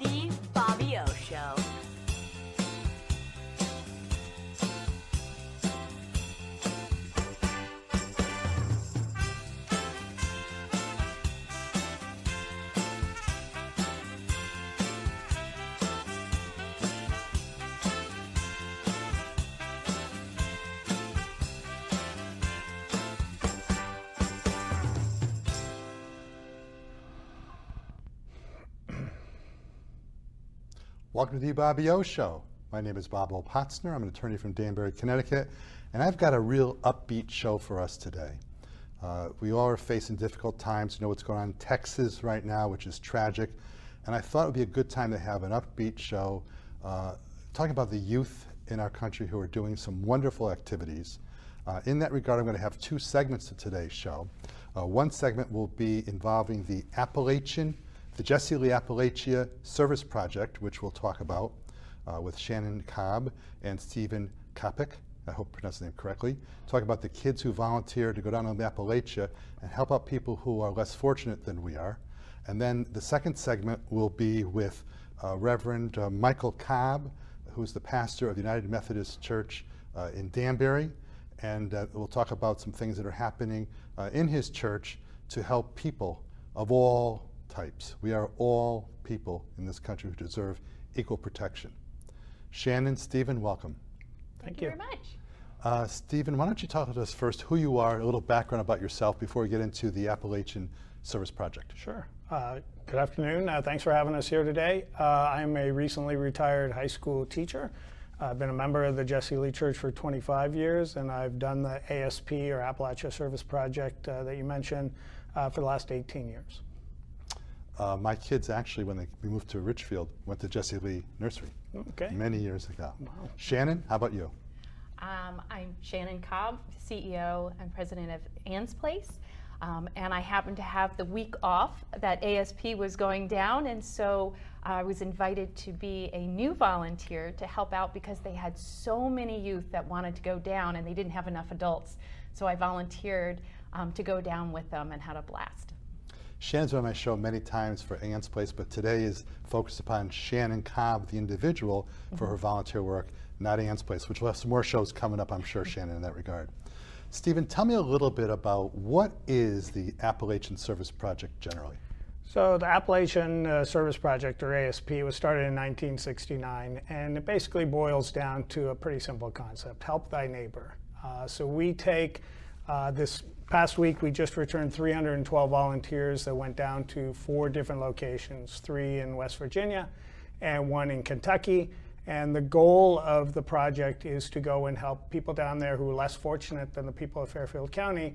The Bobby O Show. Welcome to the Bobby O Show. My name is Bob O. Potzner. I'm an attorney from Danbury, Connecticut, and I've got a real upbeat show for us today. We all are facing difficult times. You know what's going on in Texas right now, which is tragic, and I thought it would be a good time to have an upbeat show talking about the youth in our country who are doing some wonderful activities. In that regard, I'm going to have two segments to today's show. One segment will be involving the Jesse Lee Appalachia Service Project, which we'll talk about with Shannon Cobb and Stephen Coppock. I hope I pronounced the name correctly. Talk about the kids who volunteer to go down on the Appalachia and help out people who are less fortunate than we are. And then the second segment will be with Reverend Michael Cobb, who's the pastor of the United Methodist Church in Danbury. And we'll talk about some things that are happening in his church to help people of all types. We are all people in this country who deserve equal protection. Shannon, Stephen, welcome. Thank you very much. Stephen, why don't you talk to us first who you are, a little background about yourself before we get into the Appalachian Service Project. Sure. Good afternoon. Thanks for having us here today. I'm a recently retired high school teacher. I've been a member of the Jesse Lee Church for 25 years, and I've done the ASP, or Appalachia Service Project, that you mentioned for the last 18 years. My kids actually, when we moved to Richfield, went to Jesse Lee Nursery many years ago. Wow. Shannon, how about you? I'm Shannon Cobb, CEO and president of Ann's Place. And I happened to have the week off that ASP was going down, and so I was invited to be a new volunteer to help out because they had so many youth that wanted to go down and they didn't have enough adults. So I volunteered to go down with them and had a blast. Shannon's been on my show many times for Ann's Place, but today is focused upon Shannon Cobb, the individual, for her volunteer work, not Ann's Place, which will have some more shows coming up, I'm sure, Shannon, in that regard. Stephen, tell me a little bit about what is the Appalachian Service Project generally? So the Appalachian Service Project, or ASP, was started in 1969, and it basically boils down to a pretty simple concept: help thy neighbor. So we take this past week, we just returned 312 volunteers that went down to 4 different locations, 3 in West Virginia and 1 in Kentucky. And the goal of the project is to go and help people down there who are less fortunate than the people of Fairfield County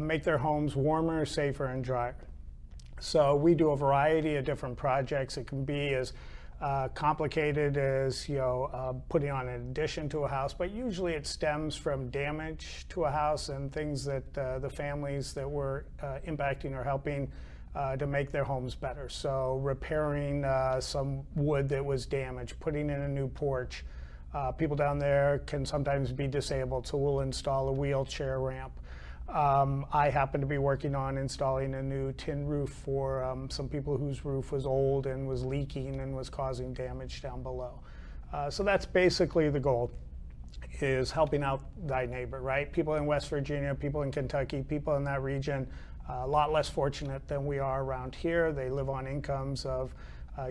make their homes warmer, safer, and drier. So we do a variety of different projects. It can be as complicated as putting on an addition to a house, but usually it stems from damage to a house and things that the families that we're impacting are helping to make their homes better. So repairing some wood that was damaged, putting in a new porch. People down there can sometimes be disabled, so we'll install a wheelchair ramp. I happen to be working on installing a new tin roof for some people whose roof was old and was leaking and was causing damage down below. So that's basically the goal, is helping out thy neighbor, right? People in West Virginia, people in Kentucky, people in that region, a lot less fortunate than we are around here. They live on incomes of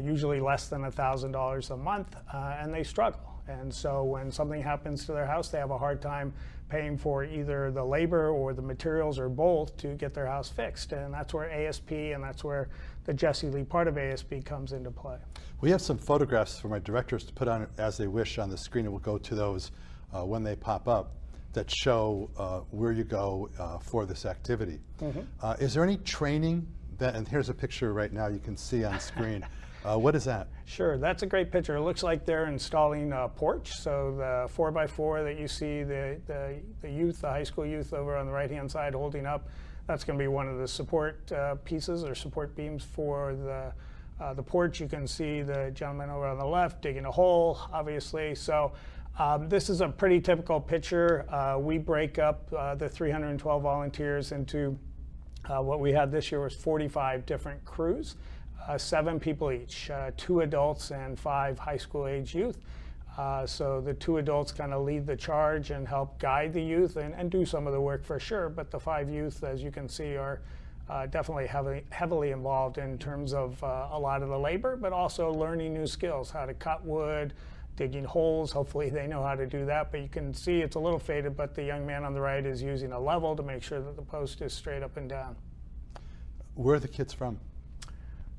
usually less than $1,000 a month, and they struggle. And so when something happens to their house, they have a hard time paying for either the labor or the materials or both to get their house fixed. And that's where ASP and that's where the Jesse Lee part of ASP comes into play. We have some photographs for my directors to put on as they wish on the screen, and we'll go to those when they pop up, that show where you go for this activity. Is there any training and here's a picture right now you can see on screen. What is that? Sure, that's a great picture. It looks like they're installing a porch. So the 4x4 that you see the youth, the high school youth over on the right-hand side holding up, that's going to be one of the support pieces or support beams for the porch. You can see the gentleman over on the left digging a hole, obviously. So this is a pretty typical picture. We break up the 312 volunteers into what we had this year was 45 different crews. 7 people each, 2 adults and 5 high school age youth. So the 2 adults kind of lead the charge and help guide the youth and do some of the work for sure, but the 5 youth, as you can see, are definitely heavily involved in terms of a lot of the labor, but also learning new skills, how to cut wood, digging holes. Hopefully they know how to do that, but you can see it's a little faded, but the young man on the right is using a level to make sure that the post is straight up and down. Where are the kids from?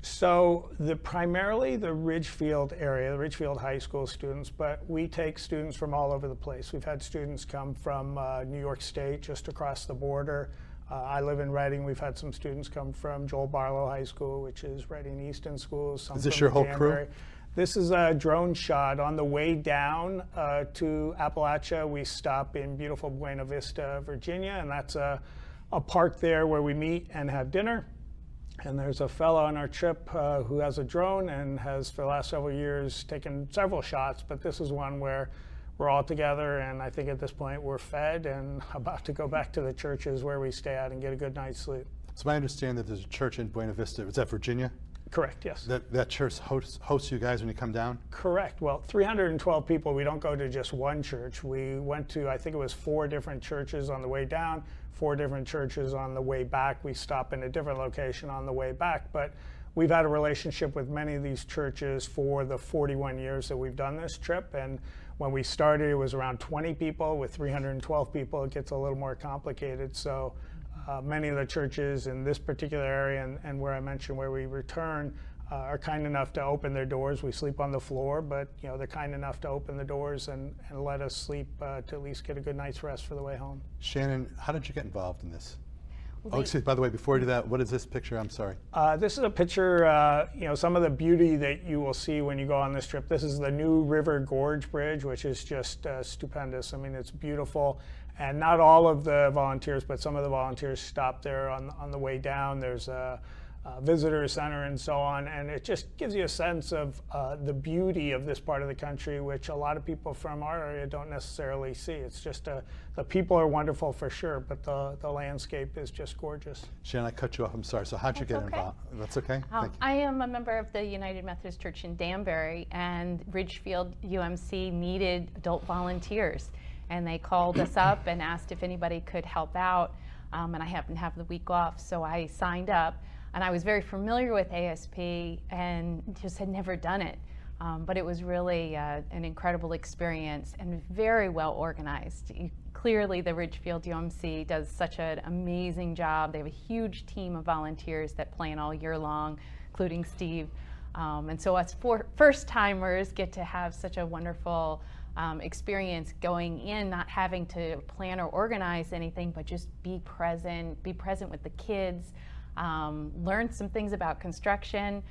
So primarily the Ridgefield area, the Ridgefield High School students, but we take students from all over the place. We've had students come from New York State, just across the border. I live in Reading. We've had some students come from Joel Barlow High School, which is Reading Easton Schools. Some Is this from your whole Danbury. crew? This is a drone shot. On the way down to Appalachia, we stop in beautiful Buena Vista, Virginia, and that's a park there where we meet and have dinner. And there's a fellow on our trip who has a drone and has, for the last several years, taken several shots, but this is one where we're all together, and I think at this point we're fed and about to go back to the churches where we stay at and get a good night's sleep. So I understand that there's a church in Buena Vista. Is that Virginia? Correct, yes. That church hosts you guys when you come down? Correct. Well, 312 people. We don't go to just one church. We went to, I think it was 4 different churches on the way down, 4 different churches on the way back. We stop in a different location on the way back. But we've had a relationship with many of these churches for the 41 years that we've done this trip. And when we started, it was around 20 people. With 312 people, it gets a little more complicated. So many of the churches in this particular area and where I mentioned where we return are kind enough to open their doors. We sleep on the floor, but they're kind enough to open the doors and let us sleep to at least get a good night's rest for the way home. Shannon, how did you get involved in this? Well, Oh, excuse me, by the way, before we do that, what is this picture? I'm sorry. This is a picture, some of the beauty that you will see when you go on this trip. This is the new River Gorge Bridge, which is just stupendous. I mean, it's beautiful. And not all of the volunteers, but some of the volunteers stop there on the way down. There's a visitor center and so on. And it just gives you a sense of the beauty of this part of the country, which a lot of people from our area don't necessarily see. It's just the people are wonderful for sure, but the landscape is just gorgeous. Shannon, I cut you off. I'm sorry. So how'd you get That's okay. involved? That's okay? Thank you. I am a member of the United Methodist Church in Danbury, and Ridgefield UMC needed adult volunteers. And they called us up and asked if anybody could help out. And I happened to have the week off, so I signed up. And I was very familiar with ASP and just had never done it. But it was really an incredible experience and very well organized. Clearly, the Ridgefield UMC does such an amazing job. They have a huge team of volunteers that plan all year long, including Steve. And so us first-timers get to have such a wonderful experience going in, not having to plan or organize anything, but just be present with the kids, learn some things about construction.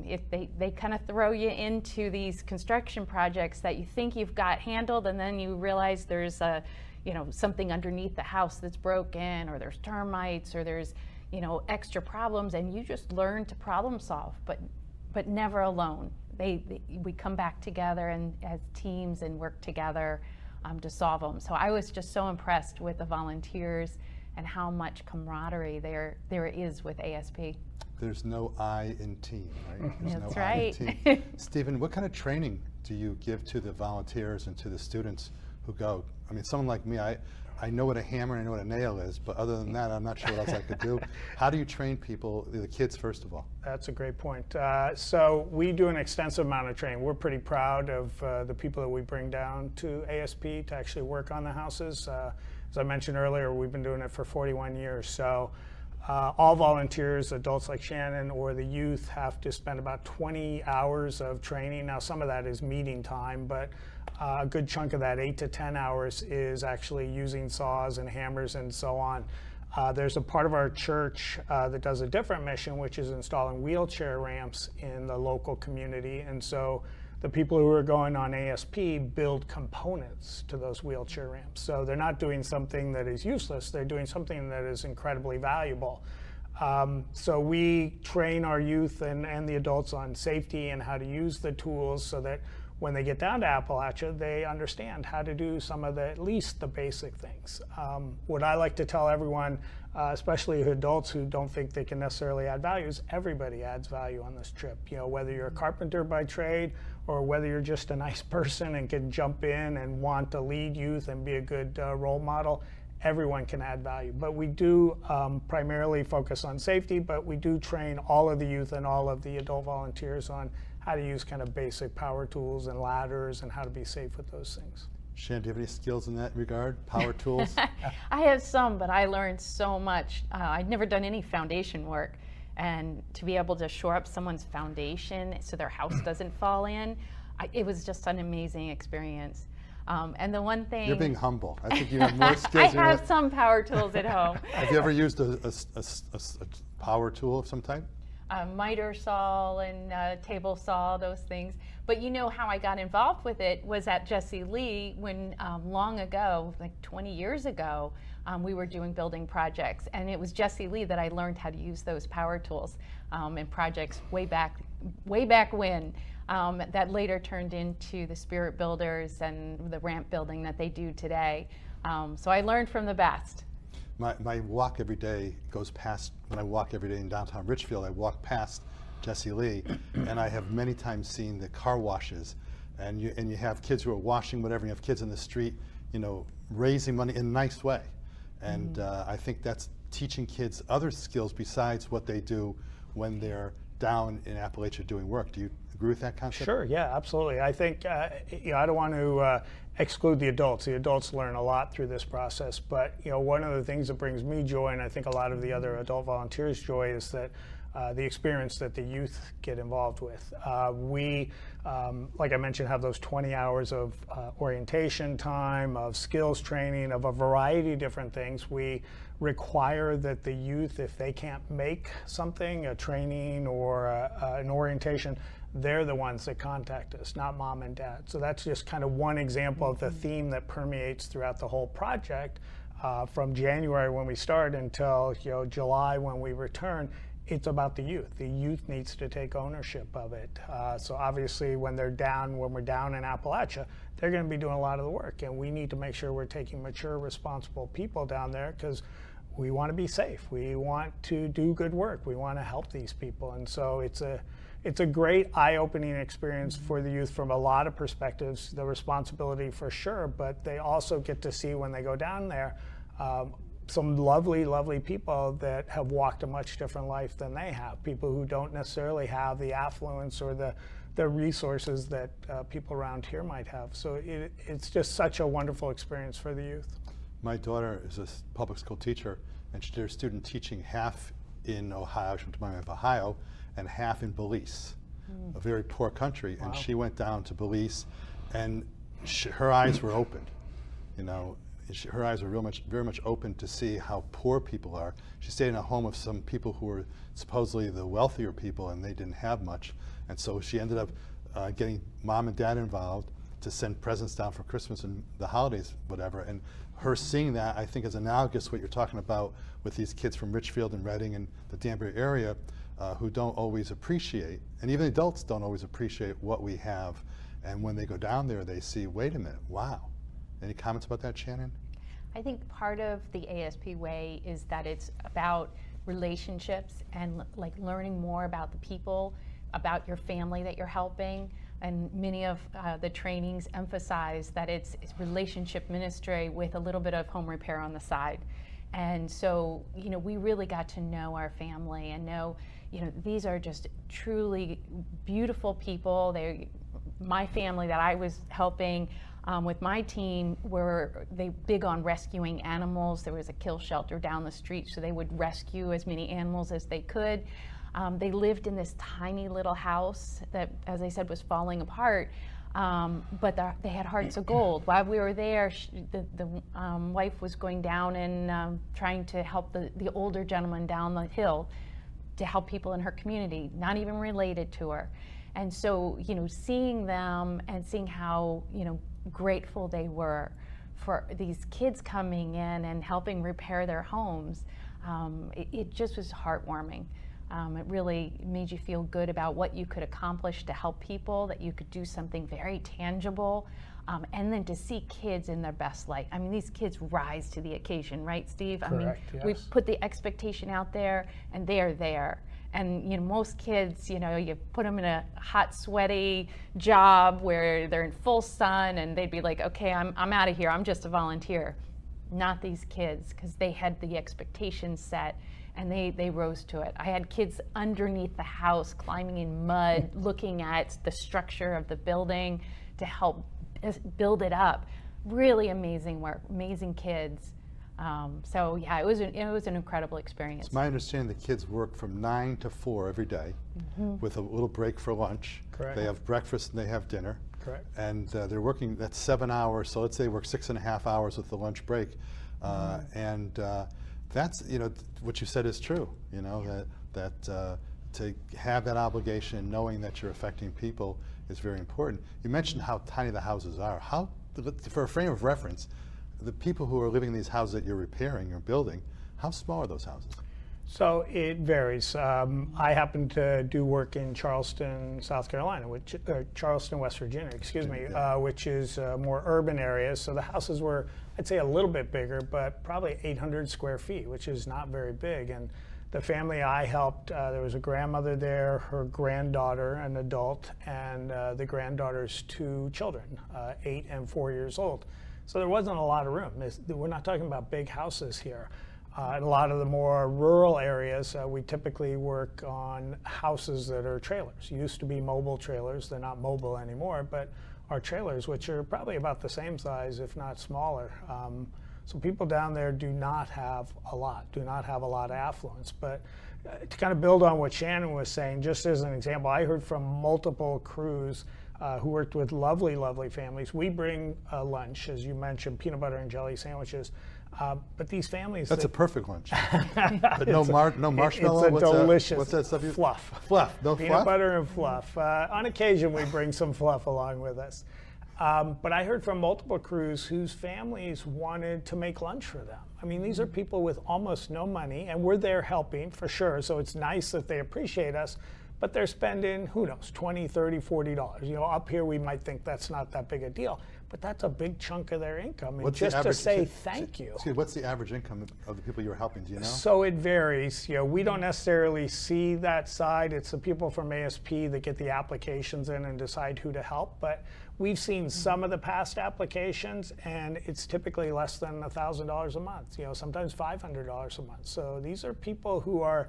If they kind of throw you into these construction projects that you think you've got handled, and then you realize there's something underneath the house that's broken, or there's termites, or there's extra problems, and you just learn to problem solve, but never alone. We come back together and as teams and work together to solve them. So I was just so impressed with the volunteers and how much camaraderie there is with ASP. There's no I in team, right? There's That's no I in right. team. Stephen, what kind of training do you give to the volunteers and to the students who go? I mean, someone like me, I know what a hammer and I know what a nail is, but other than that, I'm not sure what else I could do. How do you train people, the kids, first of all? That's a great point. So we do an extensive amount of training. We're pretty proud of the people that we bring down to ASP to actually work on the houses. As I mentioned earlier, we've been doing it for 41 years. So all volunteers, adults like Shannon or the youth, have to spend about 20 hours of training. Now, some of that is meeting time, but a good chunk of that, 8 to 10 hours, is actually using saws and hammers and so on. There's a part of our church that does a different mission, which is installing wheelchair ramps in the local community. And so the people who are going on ASP build components to those wheelchair ramps. So they're not doing something that is useless, they're doing something that is incredibly valuable. So we train our youth and the adults on safety and how to use the tools so that when they get down to Appalachia, they understand how to do some of at least the basic things. What I like to tell everyone, especially adults who don't think they can necessarily add values. Everybody adds value on this trip. You know, whether you're a carpenter by trade or whether you're just a nice person and can jump in and want to lead youth and be a good role model, everyone can add value. But we do primarily focus on safety, but we do train all of the youth and all of the adult volunteers on how to use kind of basic power tools and ladders and how to be safe with those things. Shannon, do you have any skills in that regard? Power tools? I have some, but I learned so much. I'd never done any foundation work, and to be able to shore up someone's foundation so their house doesn't fall in, it was just an amazing experience. And the one thing... You're being humble. I think you have more skills. I have some power tools at home. Have you ever used a power tool of some type? Miter saw and table saw, those things. But you know how I got involved with it was at Jesse Lee when long ago, like 20 years ago, we were doing building projects. And it was Jesse Lee that I learned how to use those power tools in projects way back when. That later turned into the Spirit Builders and the ramp building that they do today. So I learned from the best. My walk every day goes past, when I walk every day in downtown Richfield, I walk past Jesse Lee, and I have many times seen the car washes, and you have kids who are washing whatever, and you have kids in the street, you know, raising money in a nice way. And I think that's teaching kids other skills besides what they do when they're down in Appalachia doing work. Do you agree with that concept? Sure, yeah, absolutely. I think, you know, I don't want to exclude the adults. The adults learn a lot through this process, but, you know, one of the things that brings me joy, and I think a lot of the other adult volunteers' joy, is that the experience that the youth get involved with. We, like I mentioned, have those 20 hours of orientation time, of skills training, of a variety of different things. We require that the youth, if they can't make something, a training or an orientation, they're the ones that contact us, not mom and dad. So that's just kind of one example of the theme that permeates throughout the whole project. From January when we start until, you know, July when we return, it's about the youth. The youth needs to take ownership of it. So obviously when we're down in Appalachia, they're going to be doing a lot of the work, and we need to make sure we're taking mature, responsible people down there because we want to be safe. We want to do good work. We want to help these people, and so it's a great eye-opening experience for the youth from a lot of perspectives. The responsibility for sure, but they also get to see when they go down there some lovely, lovely people that have walked a much different life than they have. People who don't necessarily have the affluence or the resources that people around here might have. So it's just such a wonderful experience for the youth. My daughter is a public school teacher, and she did her student teaching half in Ohio, she went to Miami of Ohio, and half in Belize, a very poor country. Wow. And she went down to Belize, and her eyes were opened. You know, her eyes were very much open to see how poor people are. She stayed in a home of some people who were supposedly the wealthier people, and they didn't have much. And so she ended up getting mom and dad involved to send presents down for Christmas and the holidays, whatever. And her seeing that, I think, is analogous to what you're talking about with these kids from Richfield and Reading and the Danbury area who don't always appreciate, and even adults don't always appreciate what we have. And when they go down there, they see, wait a minute, wow. Any comments about that, Shannon? I think part of the ASP way is that it's about relationships and like learning more about the people, about your family that you're helping. And many of the trainings emphasize that it's relationship ministry with a little bit of home repair on the side. And so, you know, we really got to know our family and know, you know, these are just truly beautiful people. My family that I was helping with my team they big on rescuing animals. There was a kill shelter down the street, so they would rescue as many animals as they could. They lived in this tiny little house that, as I said, was falling apart, but they had hearts of gold. While we were there, the wife was going down and trying to help the older gentleman down the hill to help people in her community, not even related to her. And so, you know, seeing them and seeing how, you know, grateful they were for these kids coming in and helping repair their homes, it just was heartwarming. It really made you feel good about what you could accomplish to help people, that you could do something very tangible. And then to see kids in their best light. I mean, these kids rise to the occasion, right, Steve? I mean, Correct, we yes. put the expectation out there, and they are there. And most kids, you put them in a hot, sweaty job where they're in full sun, and they'd be like, "Okay, I'm out of here. I'm just a volunteer." Not these kids, because they had the expectations set, and they rose to it. I had kids underneath the house, climbing in mud, looking at the structure of the building to help build it up. Really amazing work, amazing kids. So yeah, it was an incredible experience. It's my understanding the kids work from 9 to 4 every day with a little break for lunch. Correct. They have breakfast and they have dinner. Correct. And they're working, that's 7 hours, so let's say they work 6.5 hours with the lunch break. And that's, what you said is true, that to have that obligation, knowing that you're affecting people is very important. You mentioned how tiny the houses are. For a frame of reference, the people who are living in these houses that you're repairing or building, how small are those houses? So it varies. I happen to do work in Charleston, South Carolina, Charleston, West Virginia, excuse me, which is more urban areas. So the houses were, I'd say, a little bit bigger, but probably 800 square feet, which is not very big. And the family I helped, there was a grandmother there, her granddaughter, an adult, and the granddaughter's 2 children, 8 and 4 years old. So there wasn't a lot of room. We're not talking about big houses here. In a lot of the more rural areas, we typically work on houses that are trailers. Used to be mobile trailers. They're not mobile anymore, but are trailers, which are probably about the same size, if not smaller. So people down there do not have a lot of affluence. But to kind of build on what Shannon was saying, just as an example, I heard from multiple crews who worked with lovely, lovely families. We bring lunch, as you mentioned, peanut butter and jelly sandwiches. But these families— That's a perfect lunch. But no marshmallow? It's a delicious what's that stuff you— fluff. Fluff, no Peanut fluff? butter and fluff. On occasion, we bring some fluff along with us. But I heard from multiple crews whose families wanted to make lunch for them. I mean, these are people with almost no money, and we're there helping for sure. So it's nice that they appreciate us, but they're spending, who knows, $20, $30, $40. Up here we might think that's not that big a deal, but that's a big chunk of their income. And just to say thank you. What's the average income of the people you were helping? Do you know? So it varies. We don't necessarily see that side. It's the people from ASP that get the applications in and decide who to help. But we've seen some of the past applications, and it's typically less than $1,000 a month. Sometimes $500 a month. So these are people who are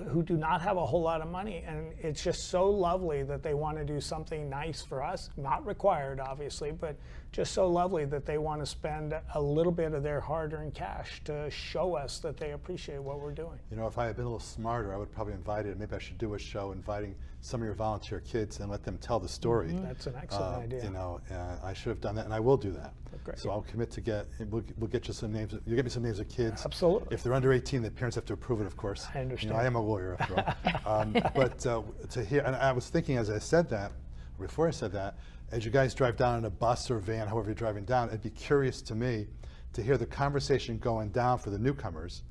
who do not have a whole lot of money, and it's just so lovely that they want to do something nice for us. Not required, obviously, but just so lovely that they want to spend a little bit of their hard-earned cash to show us that they appreciate what we're doing. If I had been a little smarter, I would probably invite it. Maybe I should do a show inviting some of your volunteer kids and let them tell the story. That's an excellent idea. I should have done that, and I will do that. Great. So I'll commit to we'll get you some names. You get me some names of kids. Absolutely. If they're under 18, the parents have to approve it, of course. I understand. I am a lawyer after all. But to hear, and I was thinking as I said that, before I said that, as you guys drive down in a bus or van, however you're driving down, it'd be curious to me to hear the conversation going down for the newcomers,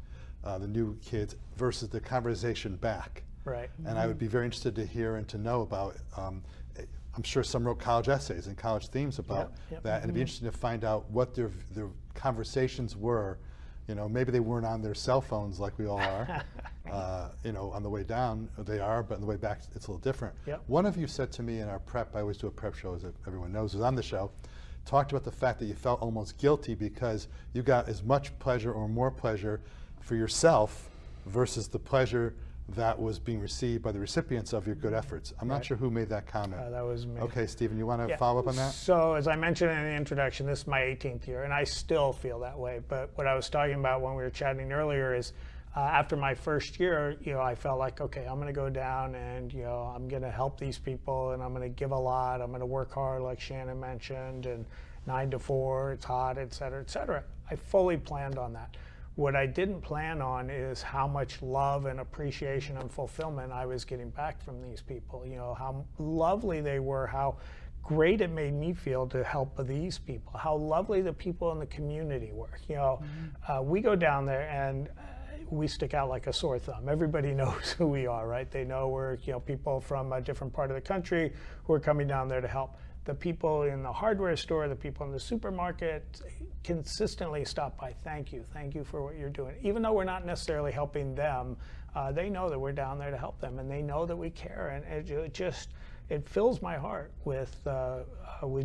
the new kids, versus the conversation back. Right. And I would be very interested to hear and to know about, I'm sure some wrote college essays and college themes about that, and it'd be interesting to find out what their conversations were. Maybe they weren't on their cell phones like we all are. On the way down they are, but on the way back it's a little different. Yep. One of you said to me in our prep, I always do a prep show, as everyone knows, was on the show, talked about the fact that you felt almost guilty because you got as much pleasure or more pleasure for yourself versus the pleasure that was being received by the recipients of your good efforts. I'm not sure who made that comment. That was me. Okay, Stephen, you want to follow up on that? So as I mentioned in the introduction, this is my 18th year, and I still feel that way. But what I was talking about when we were chatting earlier is after my first year, I felt like, okay, I'm going to go down and, I'm going to help these people, and I'm going to give a lot. I'm going to work hard, like Shannon mentioned, and 9 to 4, it's hot, et cetera, et cetera. I fully planned on that. What I didn't plan on is how much love and appreciation and fulfillment I was getting back from these people. How lovely they were, how great it made me feel to help these people, how lovely the people in the community were. We go down there, and we stick out like a sore thumb. Everybody knows who we are, right? They know we're people from a different part of the country who are coming down there to help. The people in the hardware store, the people in the supermarket consistently stop by. Thank you for what you're doing. Even though we're not necessarily helping them, they know that we're down there to help them, and they know that we care. And it fills my heart with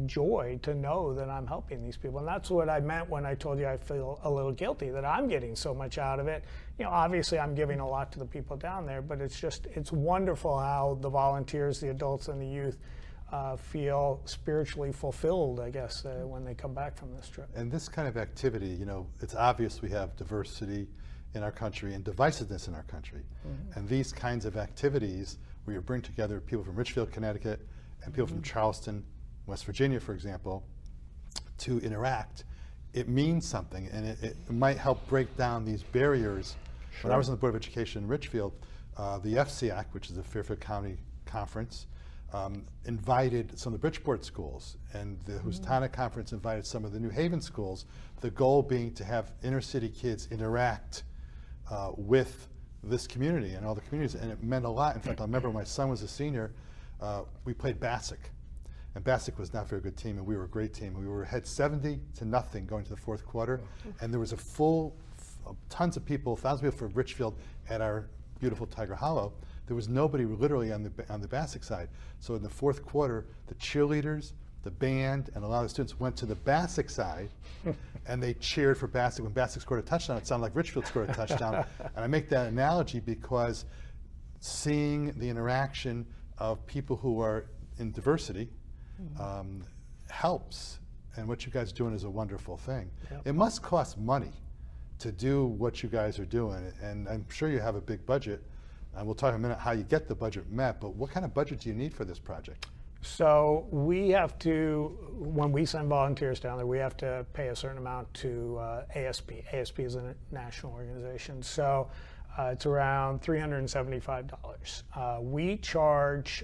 joy to know that I'm helping these people. And that's what I meant when I told you I feel a little guilty that I'm getting so much out of it. Obviously I'm giving a lot to the people down there, but it's wonderful how the volunteers, the adults, and the youth feel spiritually fulfilled, I guess, when they come back from this trip. And this kind of activity, it's obvious we have diversity in our country and divisiveness in our country. Mm-hmm. And these kinds of activities where you bring together people from Richfield, Connecticut, and people from Charleston, West Virginia, for example, to interact, it means something, and it might help break down these barriers. Sure. When I was on the Board of Education in Richfield, the FCAC, which is the Fairfield County Conference, invited some of the Bridgeport schools, and the Houstonic Conference invited some of the New Haven schools, the goal being to have inner city kids interact with this community and all the communities, and it meant a lot. In fact, I remember when my son was a senior, we played Bassick, and Bassick was not a very good team, and we were a great team. We were ahead 70-0 going to the fourth quarter, and there was tons of people, thousands of people from Richfield at our beautiful Tiger Hollow. There was nobody literally on the Bassick side. So in the fourth quarter, the cheerleaders, the band, and a lot of the students went to the Bassick side, and they cheered for Bassick. When Bassick scored a touchdown, it sounded like Richfield scored a touchdown. And I make that analogy because seeing the interaction of people who are in diversity helps. And what you guys are doing is a wonderful thing. Yep. It must cost money to do what you guys are doing, and I'm sure you have a big budget. And we'll talk in a minute how you get the budget met, but what kind of budget do you need for this project? So we have to, when we send volunteers down there, we have to pay a certain amount to ASP. ASP is a national organization. So it's around $375. We charge,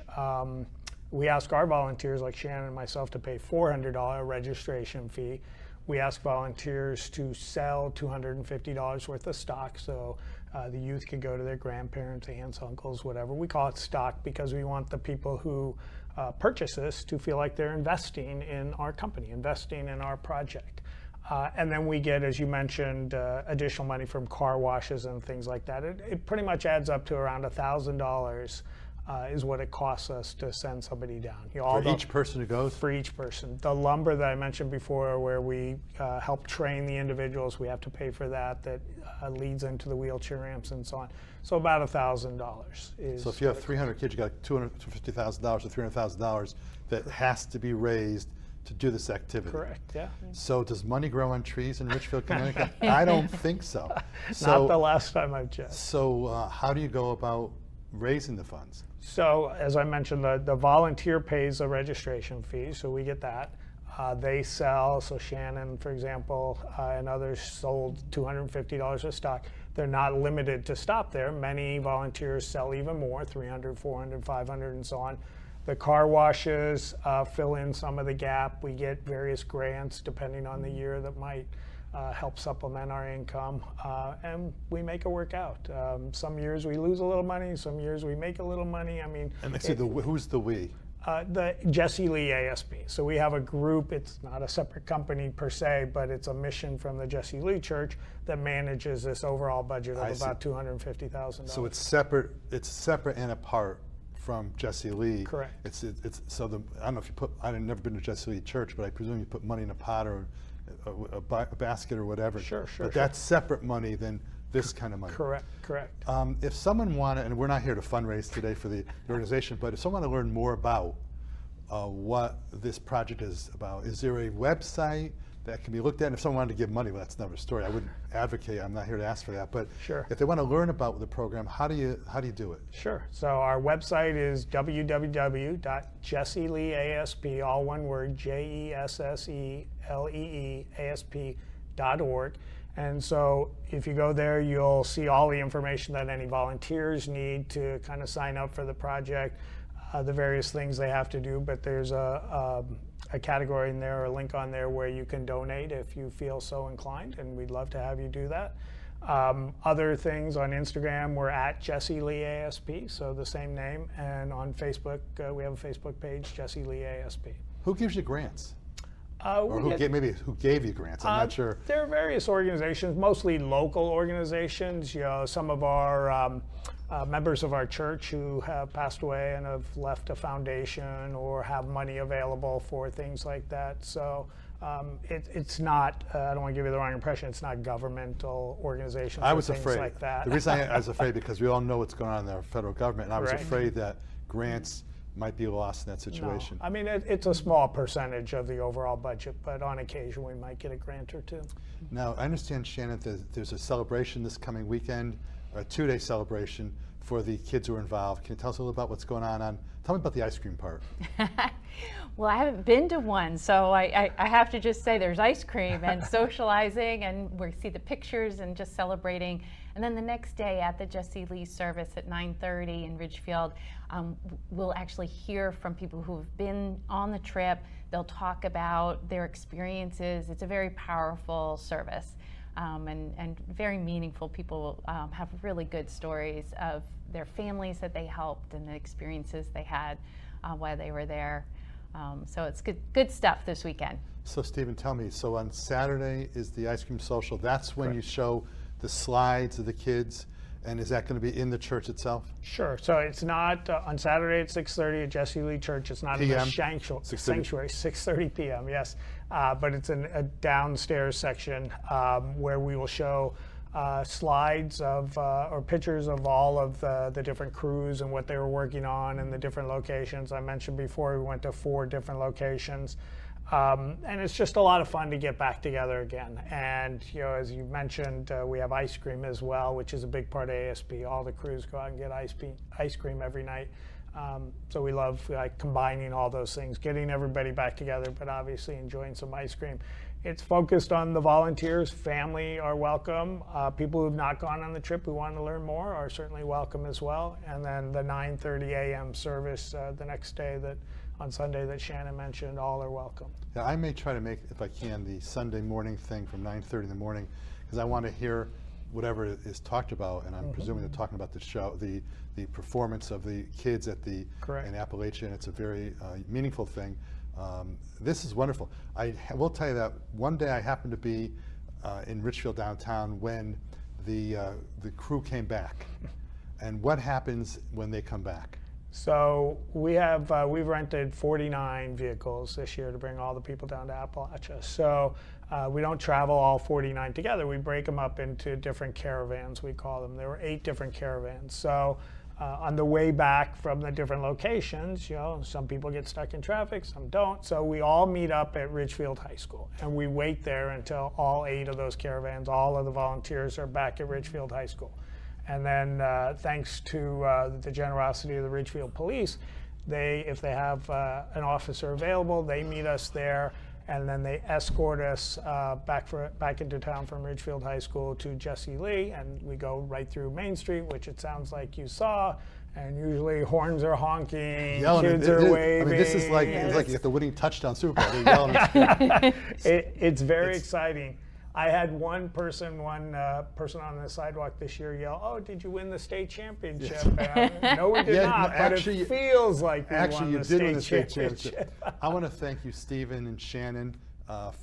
we ask our volunteers like Shannon and myself to pay $400 registration fee. We ask volunteers to sell $250 worth of stock, so the youth can go to their grandparents, aunts, uncles, whatever. We call it stock because we want the people who purchase this to feel like they're investing in our company, investing in our project. And then we get, as you mentioned, additional money from car washes and things like that. It pretty much adds up to around $1,000 is what it costs us to send somebody down. For each person who goes? For each person. The lumber that I mentioned before, where we help train the individuals, we have to pay for that. That leads into the wheelchair ramps and so on. So about $1,000 is. So if you have 300 kids, you got $250,000 or $300,000 that has to be raised to do this activity. Correct, yeah. So does money grow on trees in Richfield, Connecticut? I don't think so. Not the last time I've checked. So how do you go about raising the funds? So as I mentioned, the volunteer pays a registration fee, so we get that. They sell, so Shannon, for example, and others sold $250 of stock. They're not limited to stop there. Many volunteers sell even more, 300, 400, 500, and so on. The car washes fill in some of the gap. We get various grants depending on the year that might help supplement our income, and we make it work out. Some years we lose a little money, some years we make a little money. I mean, and who's the we? The Jesse Lee ASP. So we have a group. It's not a separate company per se, but it's a mission from the Jesse Lee Church that manages this overall budget of about $250,000. So it's separate. It's separate and apart from Jesse Lee. Correct. It's so I don't know if you put. I've never been to Jesse Lee Church, but I presume you put money in a pot or a basket or whatever. Sure. But that's separate money than this kind of money. Correct. If someone wanted, and we're not here to fundraise today for the organization, but if someone wanted to learn more about what this project is about, is there a website that can be looked at? And if someone wanted to give money, well, that's another story. I wouldn't advocate. I'm not here to ask for that. But sure. If they want to learn about the program, how do you do it? Sure. So our website is www.jesseleeasp, all one word, JESSELEEASP.org. And so if you go there, you'll see all the information that any volunteers need to kind of sign up for the project, the various things they have to do. But there's a category in there, or a link on there where you can donate if you feel so inclined, and we'd love to have you do that. Other things on Instagram, we're at Jesse Lee ASP, so the same name. And on Facebook, we have a Facebook page, Jesse Lee ASP. Who gives you grants? Or who gave you grants? I'm not sure. There are various organizations, mostly local organizations. Some of our members of our church who have passed away and have left a foundation or have money available for things like that. So it's not, I don't want to give you the wrong impression, it's not governmental organizations I or was things afraid. like that. The reason I was afraid because we all know what's going on in the federal government, and I was Right. afraid that grants might be lost in that situation. No. I mean, it's a small percentage of the overall budget, but on occasion we might get a grant or two. Now, I understand, Shannon, there's a celebration this coming weekend, a 2-day celebration for the kids who are involved. Can you tell us a little about what's going on? Tell me about the ice cream part. Well, I haven't been to one, so I have to just say there's ice cream and socializing, and we see the pictures and just celebrating. And then the next day at the Jesse Lee service at 9:30 in Ridgefield, we'll actually hear from people who have been on the trip. They'll talk about their experiences. It's a very powerful service and very meaningful. People have really good stories of their families that they helped and the experiences they had while they were there. So it's good stuff this weekend. So, Stephen, tell me, so on Saturday is the ice cream social. That's when Correct. you show the slides of the kids, and is that going to be in the church itself? Sure. So it's not on Saturday at 6:30 at Jesse Lee Church. It's not in the PM? sanctuary, 6:30 p.m. Yes, but it's in a downstairs section where we will show slides of or pictures of all of the different crews and what they were working on and the different locations. I mentioned before we went to 4 different locations. And it's just a lot of fun to get back together again. And as you mentioned, we have ice cream as well, which is a big part of ASP. All the crews go out and get ice cream every night. So we love combining all those things, getting everybody back together, but obviously enjoying some ice cream. It's focused on the volunteers. Family are welcome. People who have not gone on the trip who want to learn more are certainly welcome as well. And then the 9:30 a.m. service the next day on Sunday that Shannon mentioned, all are welcome. Yeah, I may try to make, if I can, the Sunday morning thing from 9:30 in the morning, because I want to hear whatever is talked about, and I'm presuming they're talking about the show, the performance of the kids at in Appalachia, and it's a very meaningful thing. This is wonderful. I will tell you that one day I happened to be in Richfield downtown when the crew came back. And what happens when they come back? So we've rented 49 vehicles this year to bring all the people down to Appalachia. So we don't travel all 49 together. We break them up into different caravans, we call them. There were 8 different caravans. So on the way back from the different locations, some people get stuck in traffic, some don't. So we all meet up at Ridgefield High School, and we wait there until all 8 of those caravans, all of the volunteers are back at Ridgefield High School. And then thanks to the generosity of the Ridgefield Police, if they have an officer available, they meet us there, and then they escort us back into town from Ridgefield High School to Jesse Lee, and we go right through Main Street, which it sounds like you saw, and usually horns are honking, kids are waving. I mean, this is like, it's like you get the winning touchdown Super Bowl. They're yelling. It's very exciting. I had one person on the sidewalk this year yell, "Oh, did you win the state championship?" No, we did not, but actually, it feels like we won the state championship. I want to thank you, Stephen and Shannon,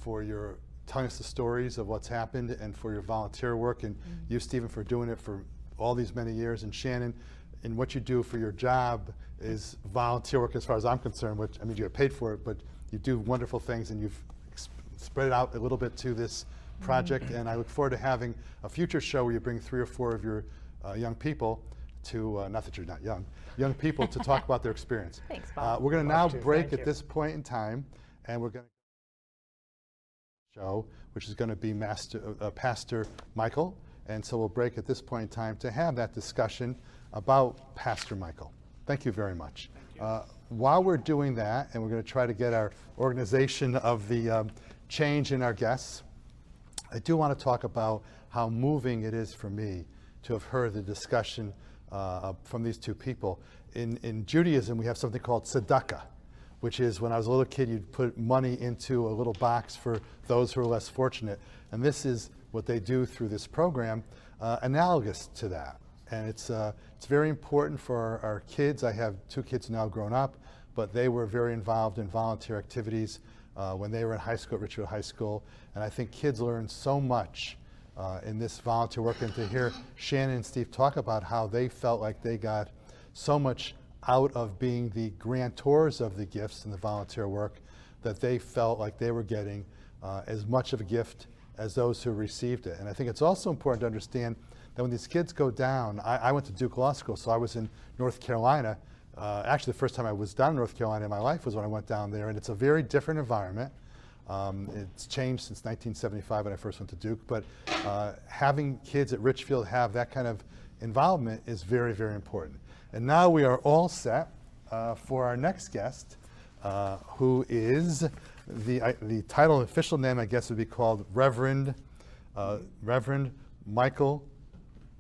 for your telling us the stories of what's happened and for your volunteer work, and you, Stephen, for doing it for all these many years, and Shannon, in what you do for your job is volunteer work as far as I'm concerned, which, I mean, you get paid for it, but you do wonderful things, and you've spread it out a little bit to this project, and I look forward to having a future show where you bring 3 or 4 of your young people to, not that you're not young people to talk about their experience. Thanks, Bob. We're going to now break at this point in time, and we're going to show, which is going to be Pastor Michael, and so we'll break at this point in time to have that discussion about Pastor Michael. Thank you very much. While we're doing that, and we're going to try to get our organization of the change in our guests, I do want to talk about how moving it is for me to have heard the discussion from these 2 people. In Judaism, we have something called tzedakah, which is when I was a little kid, you'd put money into a little box for those who are less fortunate. And this is what they do through this program. analogous to that. And it's very important for our kids. I have 2 kids now grown up, but they were very involved in volunteer activities when they were in high school at Richfield High School. And I think kids learn so much in this volunteer work, and to hear Shannon and Steve talk about how they felt like they got so much out of being the grantors of the gifts and the volunteer work, that they felt like they were getting as much of a gift as those who received it. And I think it's also important to understand that when these kids go down, I went to Duke Law School, so I was in North Carolina. Actually, the first time I was down in North Carolina in my life was when I went down there, and it's a very different environment. It's changed since 1975 when I first went to Duke, but having kids at Richfield have that kind of involvement is very, very important. And now we are all set for our next guest, who is the title and official name, I guess, would be called Reverend Michael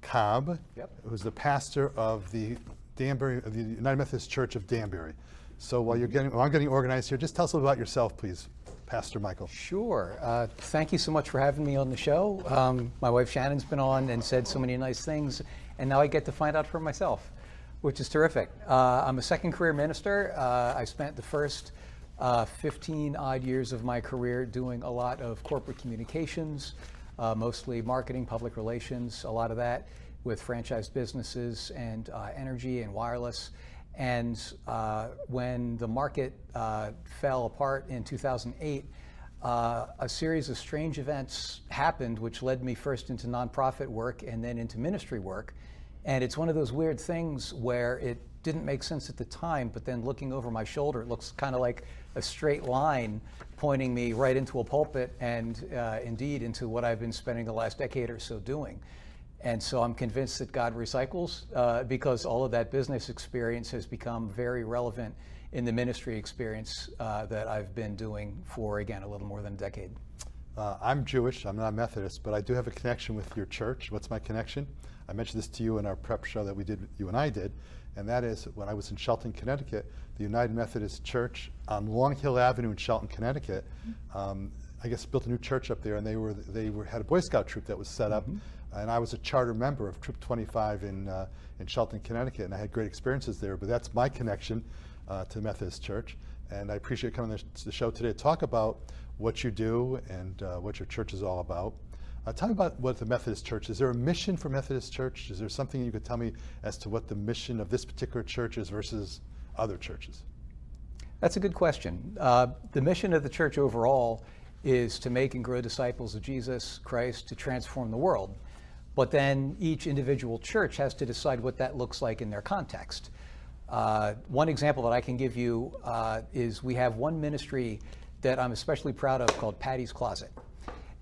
Cobb, who's the pastor of the United Methodist Church of Danbury. So while I'm getting organized here, just tell us a little about yourself, please, Pastor Michael. Sure. Thank you so much for having me on the show. My wife Shannon's been on and said so many nice things, and now I get to find out for myself, which is terrific. I'm a second career minister. I spent the first 15 odd years of my career doing a lot of corporate communications, mostly marketing, public relations, a lot of that with franchised businesses and energy and wireless. And when the market fell apart in 2008, a series of strange events happened which led me first into nonprofit work and then into ministry work. And it's one of those weird things where it didn't make sense at the time, but then looking over my shoulder, it looks kind of like a straight line pointing me right into a pulpit and indeed into what I've been spending the last decade or so doing. And so I'm convinced that God recycles because all of that business experience has become very relevant in the ministry experience that I've been doing for, again, a little more than a decade. I'm Jewish, I'm not Methodist, but I do have a connection with your church. What's my connection? I mentioned this to you in our prep show that you and I did, and that is when I was in Shelton, Connecticut, the United Methodist Church on Long Hill Avenue in Shelton, Connecticut, I guess built a new church up there, and they had a Boy Scout troop that was set up, and I was a charter member of Troop 25 in Shelton, Connecticut, and I had great experiences there. But that's my connection to the Methodist Church, and I appreciate coming to the show today to talk about what you do and what your church is all about. Tell me about what the Methodist Church is. Is there a mission for Methodist Church? Is there something you could tell me as to what the mission of this particular church is versus other churches? That's a good question. The mission of the church overall is to make and grow disciples of Jesus Christ to transform the world. But then each individual church has to decide what that looks like in their context. One example that I can give you is we have one ministry that I'm especially proud of called Patty's Closet.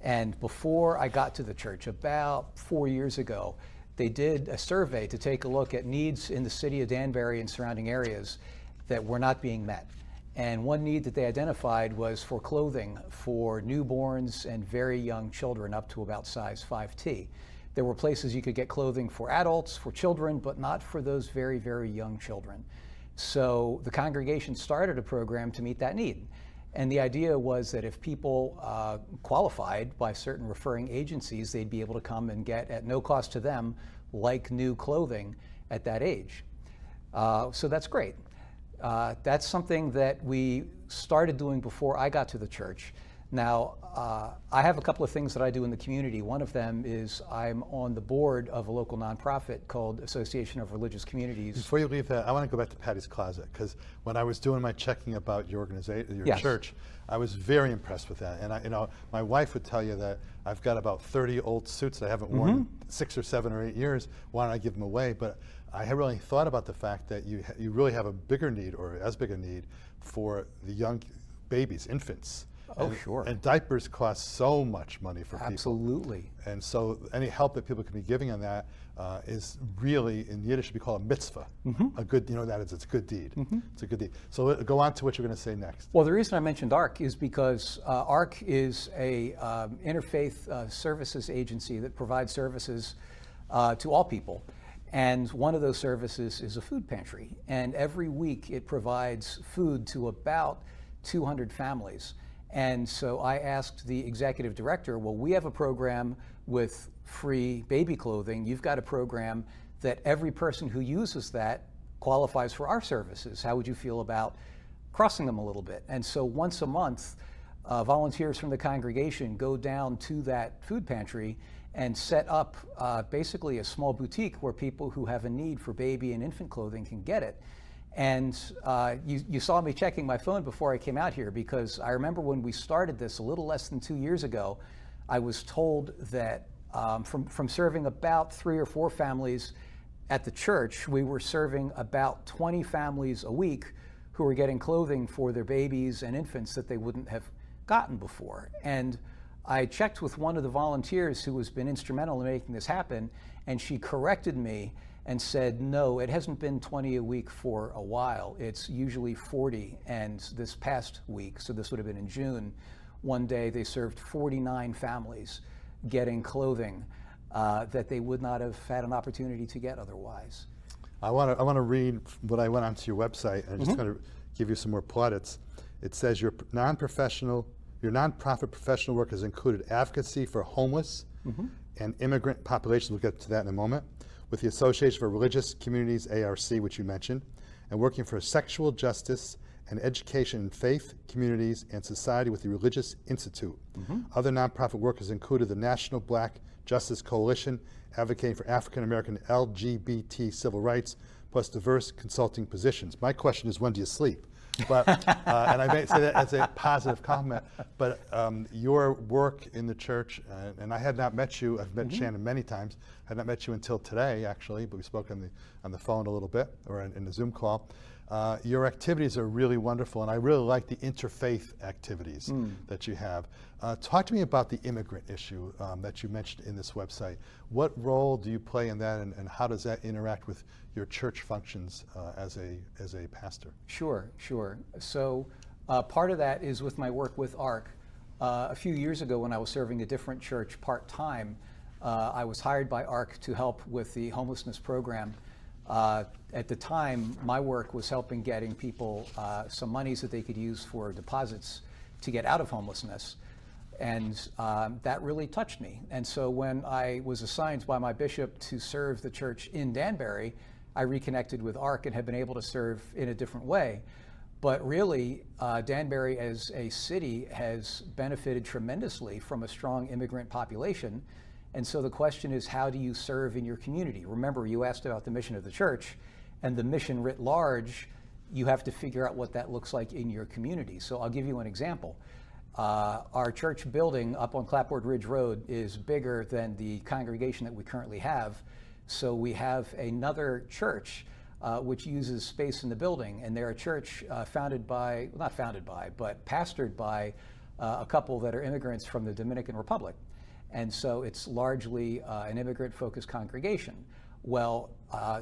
And before I got to the church, about 4 years ago, they did a survey to take a look at needs in the city of Danbury and surrounding areas that were not being met. And one need that they identified was for clothing for newborns and very young children up to about size 5T. There were places you could get clothing for adults, for children, but not for those very, very young children. So the congregation started a program to meet that need. And the idea was that if people qualified by certain referring agencies, they'd be able to come and get, at no cost to them, like new clothing at that age. So that's great. That's something that we started doing before I got to the church. Now, I have a couple of things that I do in the community. One of them is I'm on the board of a local nonprofit called Association of Religious Communities. Before you leave that, I want to go back to Patty's Closet, because when I was doing my checking about your organization, your Yes. church, I was very impressed with that. And my wife would tell you that I've got about 30 old suits that I haven't worn in 6 or 7 or 8 years. Why don't I give them away? But I had really thought about the fact that you really have a bigger need, or as big a need, for the young babies, infants. Oh, sure. And diapers cost so much money for people. Absolutely. And so any help that people can be giving on that is really, in Yiddish, we call it mitzvah. A good, that is, it's a good deed. It's a good deed. So go on to what you're going to say next. Well, the reason I mentioned ARC is because ARC is a interfaith services agency that provides services to all people. And one of those services is a food pantry. And every week it provides food to about 200 families. And so I asked the executive director, well, we have a program with free baby clothing, you've got a program that every person who uses that qualifies for our services. How would you feel about crossing them a little bit? And so once a month, volunteers from the congregation go down to that food pantry and set up basically a small boutique where people who have a need for baby and infant clothing can get it. And you saw me checking my phone before I came out here, because I remember when we started this a little less than 2 years ago, I was told that from serving about 3 or 4 families at the church, we were serving about 20 families a week who were getting clothing for their babies and infants that they wouldn't have gotten before. And I checked with one of the volunteers who has been instrumental in making this happen, and she corrected me and said, no, it hasn't been 20 a week for a while. It's usually 40. And this past week, so this would have been in June, one day they served 49 families getting clothing that they would not have had an opportunity to get otherwise. I want to read what I went onto your website, and I'm just going to give you some more plaudits. It says your nonprofit professional work has included advocacy for homeless and immigrant populations. We'll get to that in a moment. With the Association for Religious Communities, ARC, which you mentioned, and working for sexual justice and education in faith, communities, and society with the Religious Institute. Other nonprofit work has included the National Black Justice Coalition, advocating for African American LGBT civil rights, plus diverse consulting positions. My question is, when do you sleep? But, and I may say that as a positive comment, but your work in the church, and I had not met you, I've met Shannon many times, I had not met you until today, actually, but we spoke on the phone a little bit, or in the Zoom call. Your activities are really wonderful, and I really like the interfaith activities that you have. Talk to me about the immigrant issue that you mentioned in this website. What role do you play in that, and how does that interact with your church functions as a pastor? Sure. So part of that is with my work with ARC. A few years ago, when I was serving a different church part-time, I was hired by ARC to help with the homelessness program. At the time, my work was helping getting people some monies that they could use for deposits to get out of homelessness. And that really touched me. And so when I was assigned by my bishop to serve the church in Danbury, I reconnected with ARC and have been able to serve in a different way. But really, Danbury as a city has benefited tremendously from a strong immigrant population. And so the question is, how do you serve in your community? Remember, you asked about the mission of the church, and the mission writ large, you have to figure out what that looks like in your community. So I'll give you an example. Our church building up on Clapboard Ridge Road is bigger than the congregation that we currently have. So we have another church which uses space in the building, and they're a church pastored by a couple that are immigrants from the Dominican Republic. And so it's largely an immigrant-focused congregation. Well,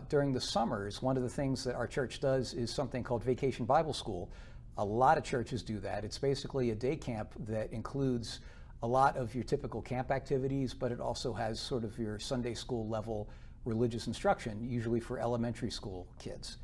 during the summers, one of the things that our church does is something called Vacation Bible School. A lot of churches do that. It's basically a day camp that includes a lot of your typical camp activities, but it also has sort of your Sunday school level religious instruction, usually for elementary school kids.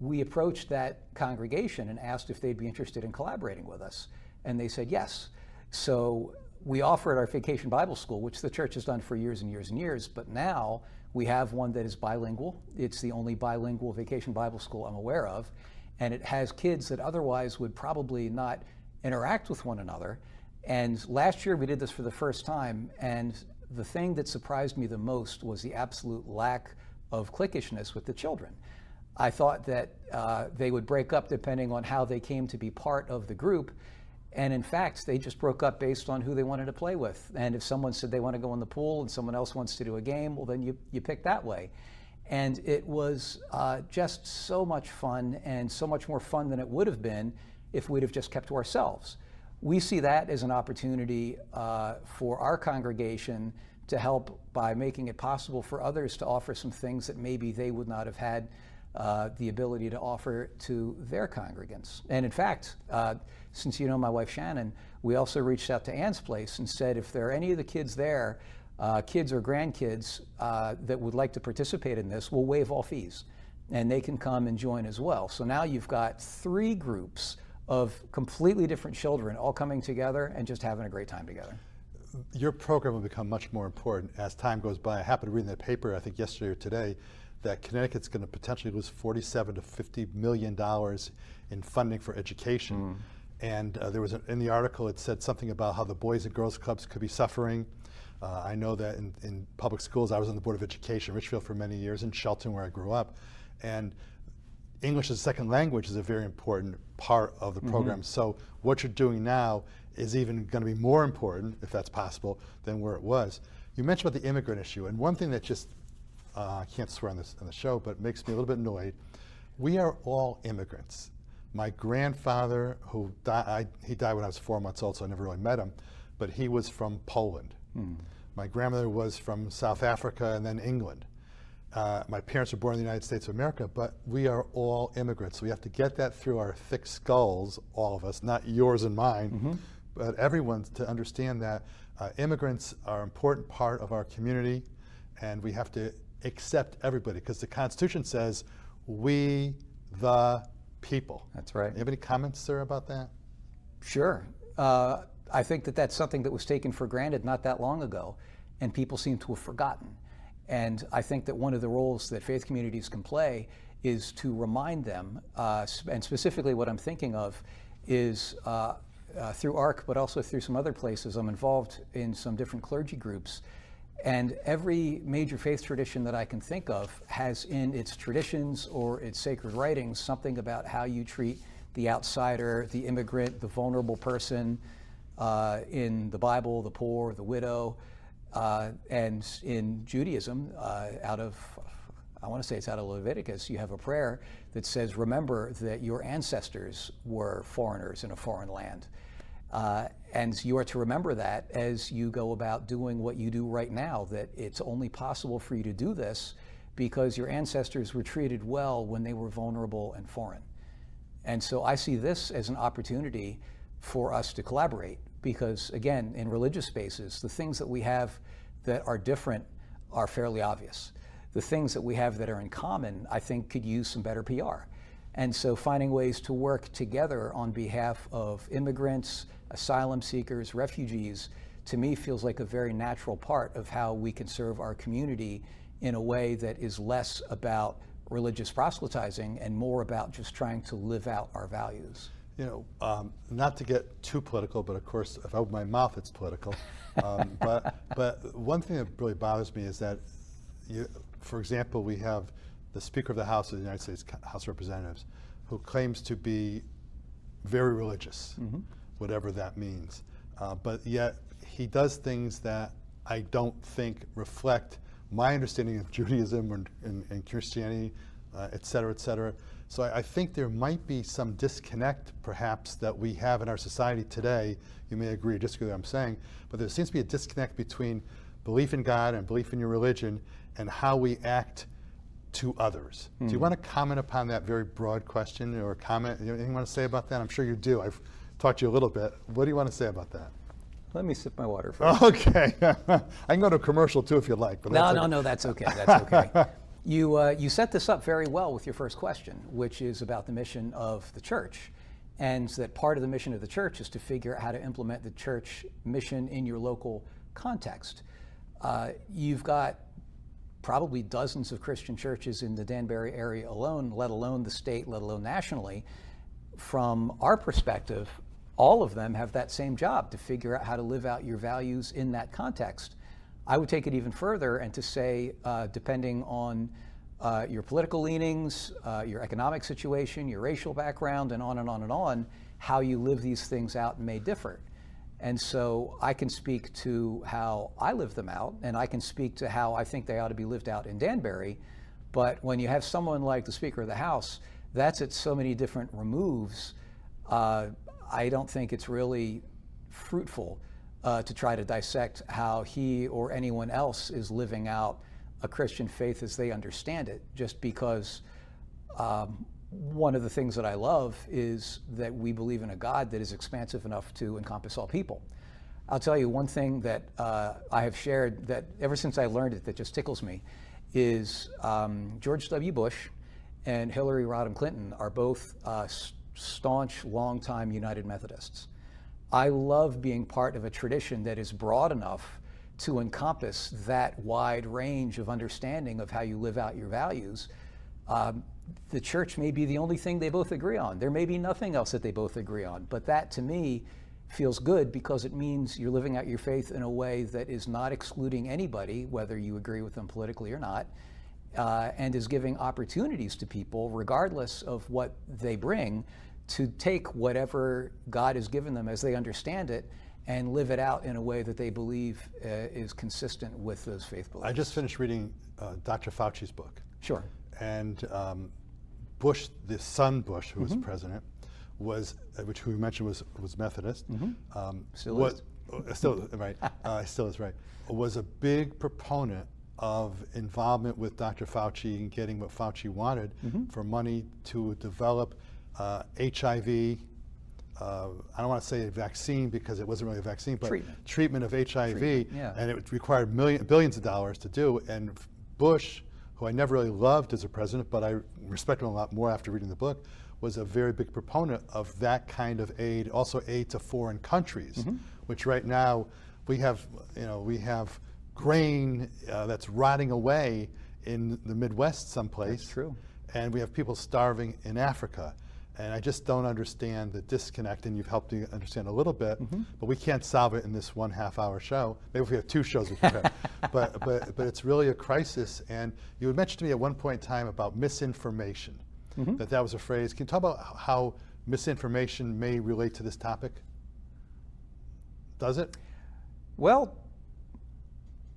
We approached that congregation and asked if they'd be interested in collaborating with us, and they said yes. So we offered our Vacation Bible School, which the church has done for years and years and years, but now we have one that is bilingual. It's the only bilingual Vacation Bible School I'm aware of, and it has kids that otherwise would probably not interact with one another. And last year we did this for the first time, and the thing that surprised me the most was the absolute lack of cliquishness with the children. I thought that they would break up depending on how they came to be part of the group. And in fact, they just broke up based on who they wanted to play with. And if someone said they want to go in the pool and someone else wants to do a game, well, then you pick that way. And it was just so much fun, and so much more fun than it would have been if we'd have just kept to ourselves. We see that as an opportunity for our congregation to help by making it possible for others to offer some things that maybe they would not have had the ability to offer to their congregants. And in fact, since you know my wife Shannon, we also reached out to Ann's Place and said if there are any of the kids there, kids or grandkids that would like to participate in this, we'll waive all fees, and they can come and join as well. So now you've got 3 groups of completely different children all coming together and just having a great time together. your program will become much more important as time goes by. I happened to read in that paper, I think yesterday or today, that Connecticut's going to potentially lose $47 to $50 million in funding for education. And there was in the article, it said something about how the Boys and Girls Clubs could be suffering. I know that in public schools, I was on the Board of Education in Richfield for many years, in Shelton where I grew up. And English as a second language is a very important part of the program. So what you're doing now is even going to be more important, if that's possible, than where it was. You mentioned about the immigrant issue, and one thing that just, I can't swear on the show, but makes me a little bit annoyed. We are all immigrants. My grandfather, who died, he died when I was 4 months old, so I never really met him, but he was from Poland. My grandmother was from South Africa and then England. My parents were born in the United States of America, but we are all immigrants. So we have to get that through our thick skulls, all of us, not yours and mine, but everyone's, to understand that immigrants are an important part of our community, and we have to accept everybody, because the Constitution says, we the people. That's right. You have any comments, sir, about that? Sure. I think that that's something that was taken for granted not that long ago, and people seem to have forgotten. And I think that one of the roles that faith communities can play is to remind them, and specifically what I'm thinking of is through ARC, but also through some other places. I'm involved in some different clergy groups, and every major faith tradition that I can think of has in its traditions or its sacred writings something about how you treat the outsider, the immigrant, the vulnerable person, in the Bible, the poor, the widow, and in Judaism, I want to say it's out of Leviticus, you have a prayer that says, remember that your ancestors were foreigners in a foreign land. And you are to remember that as you go about doing what you do right now, that it's only possible for you to do this because your ancestors were treated well when they were vulnerable and foreign. And so I see this as an opportunity for us to collaborate, because again, in religious spaces, the things that we have that are different are fairly obvious. The things that we have that are in common, I think, could use some better PR. And so finding ways to work together on behalf of immigrants, asylum seekers, refugees, to me feels like a very natural part of how we can serve our community in a way that is less about religious proselytizing and more about just trying to live out our values. You know, not to get too political, but of course, if I open my mouth, it's political. But one thing that really bothers me is that, for example, we have the Speaker of the House of the United States House of Representatives, who claims to be very religious, whatever that means. But yet he does things that I don't think reflect my understanding of Judaism and Christianity, et cetera, et cetera. So I think there might be some disconnect, perhaps, that we have in our society today. You may agree or disagree with what I'm saying, but there seems to be a disconnect between belief in God and belief in your religion and how we act to others. Do you want to comment upon that very broad question, or comment? Anything you want to say about that? I'm sure you do. I've talked to you a little bit. What do you want to say about that? Let me sip my water first. Okay. I can go to a commercial too if you'd like. But No, that's okay. That's okay. You set this up very well with your first question, which is about the mission of the church. And that part of the mission of the church is to figure out how to implement the church mission in your local context. You've got probably dozens of Christian churches in the Danbury area alone, let alone the state, let alone nationally. From our perspective, all of them have that same job, to figure out how to live out your values in that context. I would take it even further and to say, depending on your political leanings, your economic situation, your racial background, and on and on and on, how you live these things out may differ. And so I can speak to how I live them out, and I can speak to how I think they ought to be lived out in Danbury. But when you have someone like the Speaker of the House, that's at so many different removes, I don't think it's really fruitful to try to dissect how he or anyone else is living out a Christian faith as they understand it, just because one of the things that I love is that we believe in a God that is expansive enough to encompass all people. I'll tell you one thing that I have shared that ever since I learned it that just tickles me is George W. Bush and Hillary Rodham Clinton are both staunch, longtime United Methodists. I love being part of a tradition that is broad enough to encompass that wide range of understanding of how you live out your values. The church may be the only thing they both agree on. There may be nothing else that they both agree on, but that to me feels good because it means you're living out your faith in a way that is not excluding anybody, whether you agree with them politically or not, and is giving opportunities to people, regardless of what they bring, to take whatever God has given them as they understand it and live it out in a way that they believe is consistent with those faith beliefs. I just finished reading Dr. Fauci's book. Sure. And Bush, the son Bush, who was president, was, which who we mentioned was Methodist. Still is. Still, right. Still is, right. Was a big proponent of involvement with Dr. Fauci and getting what Fauci wanted for money to develop HIV. I don't want to say a vaccine because it wasn't really a vaccine, but treatment of HIV, yeah. And it required billions of dollars to do. And Bush, who I never really loved as a president, but I respect him a lot more after reading the book, was a very big proponent of that kind of aid, also aid to foreign countries, which right now we have grain that's rotting away in the Midwest someplace. That's true. And we have people starving in Africa. And I just don't understand the disconnect, and you've helped me understand a little bit, but we can't solve it in this 1.5 hour show. Maybe if we have 2 shows we can. but it's really a crisis. And you had mentioned to me at one point in time about misinformation, that was a phrase. Can you talk about how misinformation may relate to this topic? Does it? Well,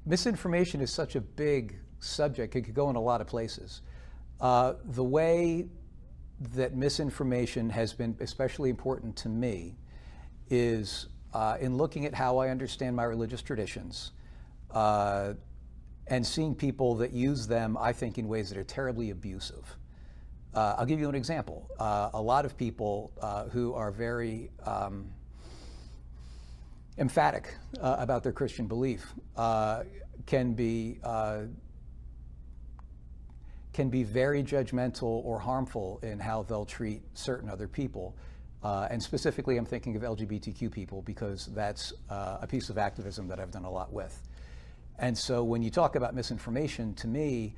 misinformation is such a big subject. It could go in a lot of places. The way that misinformation has been especially important to me is in looking at how I understand my religious traditions and seeing people that use them, I think, in ways that are terribly abusive. I'll give you an example. A lot of people who are very emphatic about their Christian belief can be very judgmental or harmful in how they'll treat certain other people. And specifically, I'm thinking of LGBTQ people because that's a piece of activism that I've done a lot with. And so when you talk about misinformation, to me,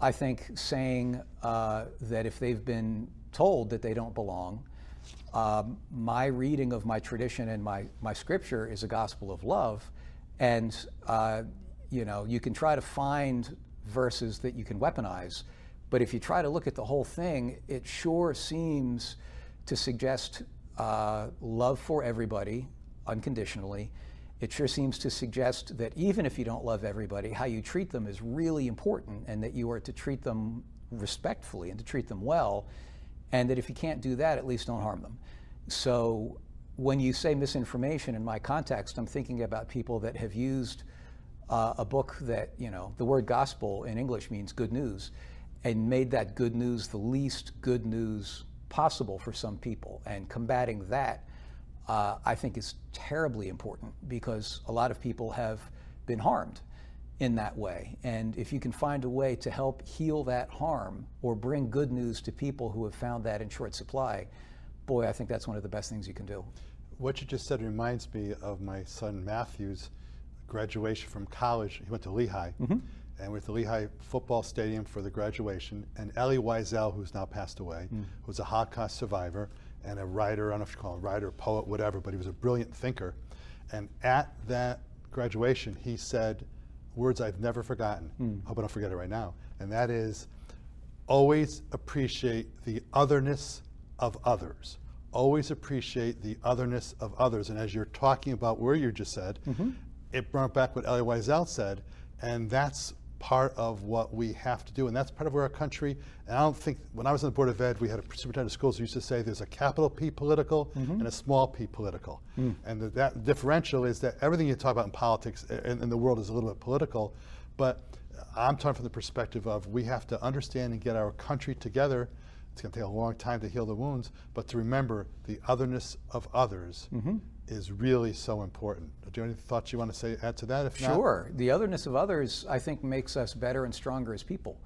I think saying that if they've been told that they don't belong, my reading of my tradition and my scripture is a gospel of love. And you can try to find verses that you can weaponize, but if you try to look at the whole thing, it sure seems to suggest love for everybody unconditionally. It sure seems to suggest that even if you don't love everybody, how you treat them is really important, and that you are to treat them respectfully and to treat them well, and that if you can't do that, at least don't harm them. So when you say misinformation in my context, I'm thinking about people that have used a book that, the word gospel in English means good news, and made that good news the least good news possible for some people. And combating that, I think, is terribly important because a lot of people have been harmed in that way. And if you can find a way to help heal that harm or bring good news to people who have found that in short supply, boy, I think that's one of the best things you can do. What you just said reminds me of my son Matthew's graduation from college. He went to Lehigh. And we're at the Lehigh football stadium for the graduation, and Elie Wiesel, who's now passed away, was a Holocaust survivor and a writer, I don't know if you call him a writer, poet, whatever, but he was a brilliant thinker. And at that graduation, he said words I've never forgotten. Hope I don't forget it right now. And that is, always appreciate the otherness of others. Always appreciate the otherness of others. And as you're talking about where you just said, it brought back what Elie Wiesel said, and that's part of what we have to do, and that's part of where our country, and I don't think, when I was on the Board of Ed, we had a superintendent of schools who used to say there's a capital P political and a small p political. And that differential is that everything you talk about in politics in the world is a little bit political, but I'm talking from the perspective of we have to understand and get our country together. It's going to take a long time to heal the wounds, but to remember the otherness of others is really so important. Do you have any thoughts you want to add to that? If not? Sure. The otherness of others, I think, makes us better and stronger as people.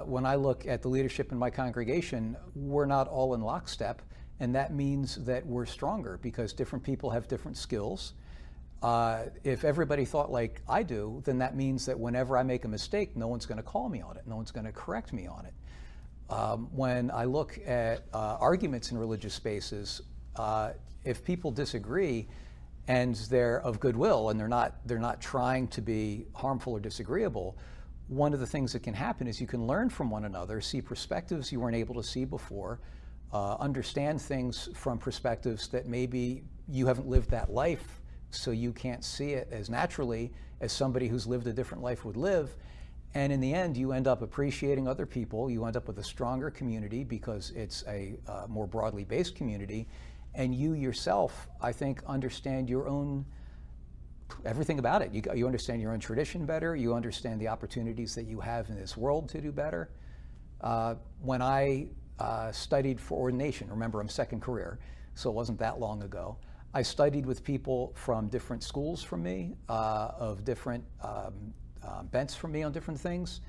When I look at the leadership in my congregation, we're not all in lockstep, and that means that we're stronger because different people have different skills. If everybody thought like I do, then that means that whenever I make a mistake, no one's going to call me on it. No one's going to correct me on it. When I look at arguments in religious spaces, if people disagree and they're of goodwill and they're not trying to be harmful or disagreeable, one of the things that can happen is you can learn from one another, see perspectives you weren't able to see before, understand things from perspectives that maybe you haven't lived that life, so you can't see it as naturally as somebody who's lived a different life would live. And in the end, you end up appreciating other people. You end up with a stronger community because it's a more broadly based community. And you yourself, I think, understand your own, everything about it. You understand your own tradition better. You understand the opportunities that you have in this world to do better. When I studied for ordination, remember I'm second career, so it wasn't that long ago. I studied with people from different schools from me, of different bents from me on different things.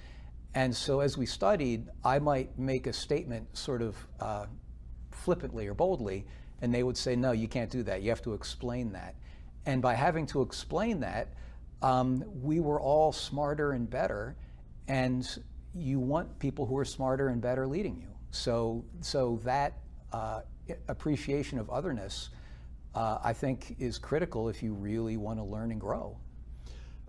And so as we studied, I might make a statement sort of flippantly or boldly, and they would say, no, you can't do that. You have to explain that. And by having to explain that, we were all smarter and better, and you want people who are smarter and better leading you. So that appreciation of otherness, I think, is critical if you really want to learn and grow.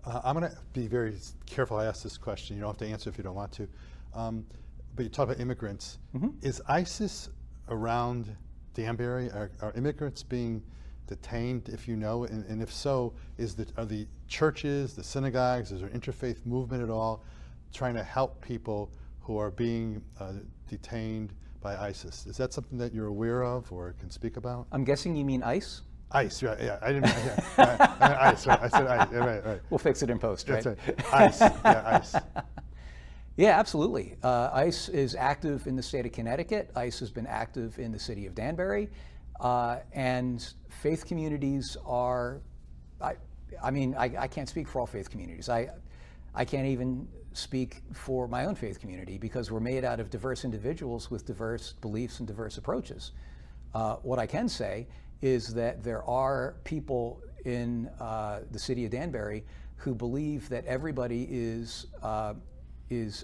I'm going to be very careful I ask this question. You don't have to answer if you don't want to. But you talk about immigrants. Is ISIS around Danbury? Are immigrants being detained, if you know? And if so, are the churches, the synagogues, is there interfaith movement at all trying to help people who are being detained by ISIS? Is that something that you're aware of or can speak about? I'm guessing you mean ICE? ICE, right, yeah, I didn't, yeah, I meant ICE, right, I said ICE, yeah, right. We'll fix it in post, right? That's right, ICE, yeah, ICE. Yeah, absolutely. ICE is active in the state of Connecticut. ICE has been active in the city of Danbury. And faith communities are, I can't speak for all faith communities. I can't even speak for my own faith community because we're made out of diverse individuals with diverse beliefs and diverse approaches. What I can say is that there are people in the city of Danbury who believe that everybody is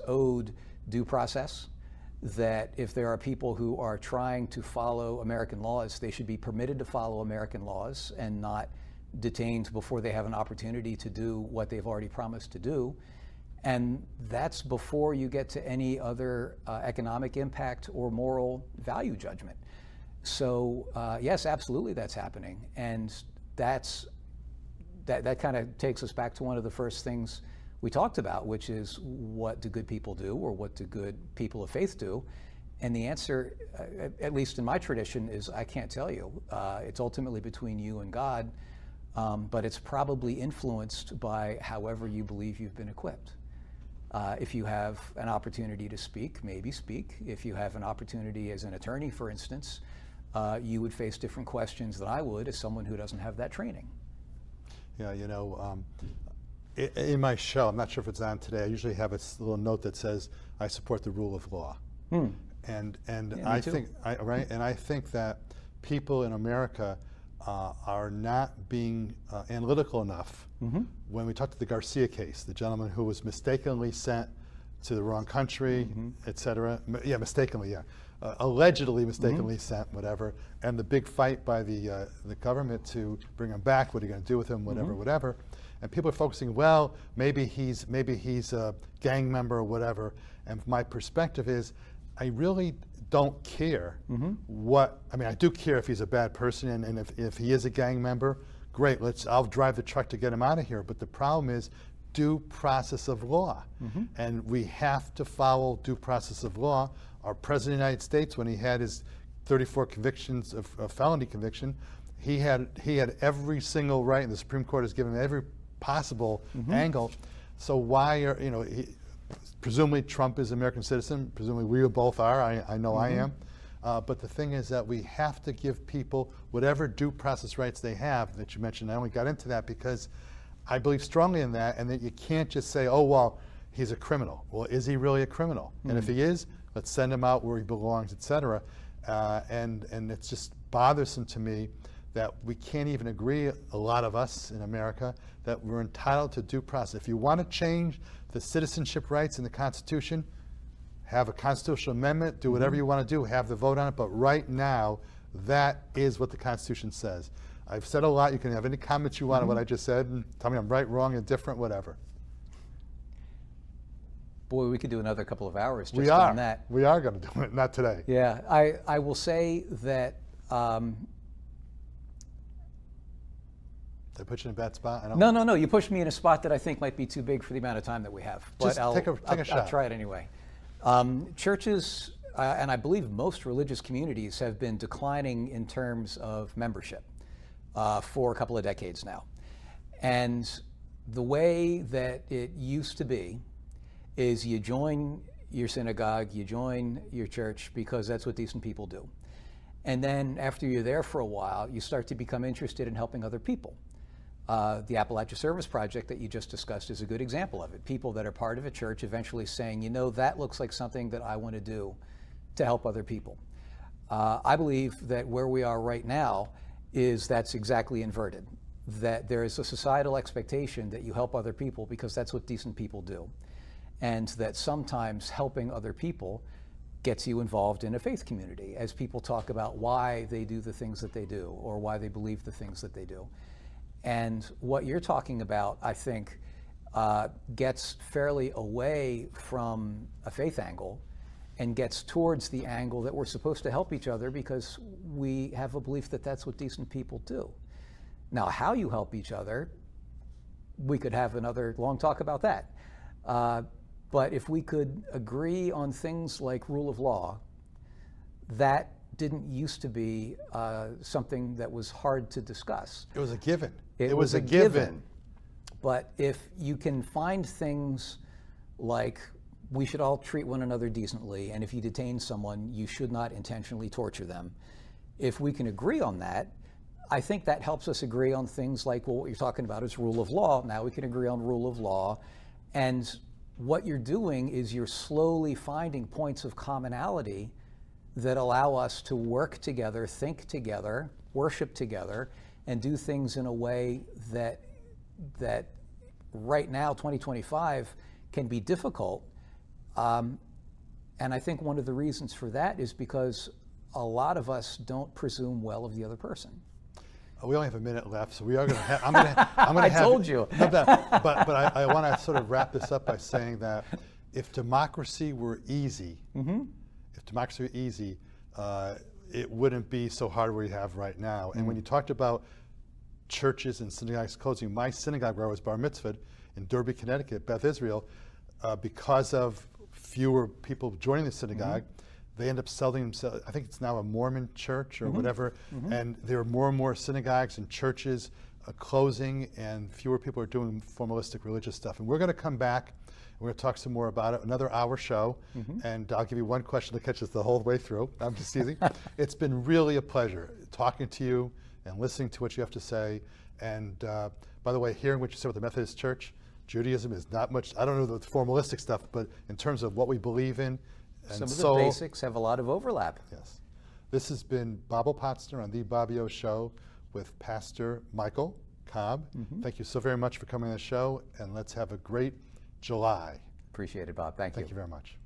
owed due process, that if there are people who are trying to follow American laws, they should be permitted to follow American laws and not detained before they have an opportunity to do what they've already promised to do. And that's before you get to any other economic impact or moral value judgment. So yes, absolutely that's happening. And that kind of takes us back to one of the first things we talked about, which is what do good people do, or what do good people of faith do? And the answer, at least in my tradition, is I can't tell you. It's ultimately between you and God, but it's probably influenced by however you believe you've been equipped. If you have an opportunity to speak, maybe speak. If you have an opportunity as an attorney, for instance, you would face different questions than I would as someone who doesn't have that training. Yeah, you know, in my show, I'm not sure if it's on today, I usually have a little note that says, I support the rule of law. And Yeah, I think, and I think that people in America are not being analytical enough. When we talked to the Garcia case, the gentleman who was mistakenly sent to the wrong country, et cetera. Yeah, mistakenly, yeah. Allegedly mistakenly sent, whatever, and the big fight by the government to bring him back. What are you going to do with him? Whatever, whatever. And people are focusing, well, maybe he's a gang member or whatever. And my perspective is, I really don't care what. I mean, I do care if he's a bad person, and if he is a gang member, great. I'll drive the truck to get him out of here. But the problem is due process of law, and we have to follow due process of law. Our president of the United States, when he had his 34 convictions of felony conviction, he had every single right, and the Supreme Court has given him every possible angle. So why are presumably Trump is an American citizen. Presumably we both are. I know I am. But the thing is that we have to give people whatever due process rights they have that you mentioned. I only got into that because I believe strongly in that, and that you can't just say, oh, well, he's a criminal. Well, is he really a criminal? And if he is, let's send him out where he belongs, et cetera. and it's just bothersome to me that we can't even agree, a lot of us in America, that we're entitled to due process. If you want to change the citizenship rights in the Constitution, have a constitutional amendment, do whatever you want to do, have the vote on it, but right now, that is what the Constitution says. I've said a lot. You can have any comments you want on what I just said, and tell me I'm right, wrong, indifferent, whatever. Boy, we could do another couple of hours just on that. We are going to do it, not today. Yeah, I will say that Did I put you in a bad spot? I don't no. You pushed me in a spot that I think might be too big for the amount of time that we have. But Just take a shot. I'll try it anyway. Churches, and I believe most religious communities, have been declining in terms of membership for a couple of decades now. And the way that it used to be is you join your synagogue, you join your church because that's what decent people do. And then after you're there for a while, you start to become interested in helping other people. The Appalachia Service Project that you just discussed is a good example of it. People that are part of a church eventually saying, you know, that looks like something that I want to do to help other people. I believe that where we are right now is that's exactly inverted, that there is a societal expectation that you help other people because that's what decent people do, and that sometimes helping other people gets you involved in a faith community as people talk about why they do the things that they do or why they believe the things that they do. And what you're talking about, I think, gets fairly away from a faith angle and gets towards the angle that we're supposed to help each other because we have a belief that that's what decent people do. Now, how you help each other, we could have another long talk about that. But if we could agree on things like rule of law, that didn't used to be something that was hard to discuss. It was a given. It was a given. But if you can find things like we should all treat one another decently, and if you detain someone, you should not intentionally torture them. If we can agree on that, I think that helps us agree on things like, well, what you're talking about is rule of law. Now we can agree on rule of law. And what you're doing is you're slowly finding points of commonality that allow us to work together, think together, worship together, and do things in a way that right now, 2025, can be difficult. And I think one of the reasons for that is because a lot of us don't presume well of the other person. We only have a minute left, so we are going to have. I'm going to I have. told you. But I want to sort of wrap this up by saying that if democracy were easy, it wouldn't be so hard where we have right now. And when you talked about churches and synagogues closing, my synagogue where I was bar mitzvahed in Derby, Connecticut, Beth Israel, because of fewer people joining the synagogue, they end up selling themselves. I think it's now a Mormon church or whatever, and there are more and more synagogues and churches closing, and fewer people are doing formalistic religious stuff. And we're going to come back. We're going to talk some more about it, another hour show, and I'll give you one question to catch us the whole way through. I'm just teasing. It's been really a pleasure talking to you and listening to what you have to say. And by the way, hearing what you said with the Methodist Church, Judaism is not much, I don't know the formalistic stuff, but in terms of what we believe in, and some of the basics have a lot of overlap. Yes. This has been Bob Opatzner on The Bobby O Show with Pastor Michael Cobb. Thank you so very much for coming on the show, and let's have a great July. Appreciate it, Bob. Thank you. Thank you very much.